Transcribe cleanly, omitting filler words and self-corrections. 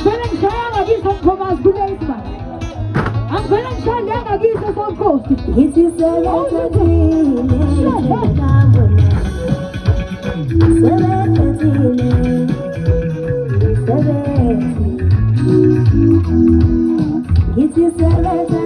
feeling shy, I'm a gift from us, good days, man. I'm feeling shy, I'm a gift of course. It is a lot of it is a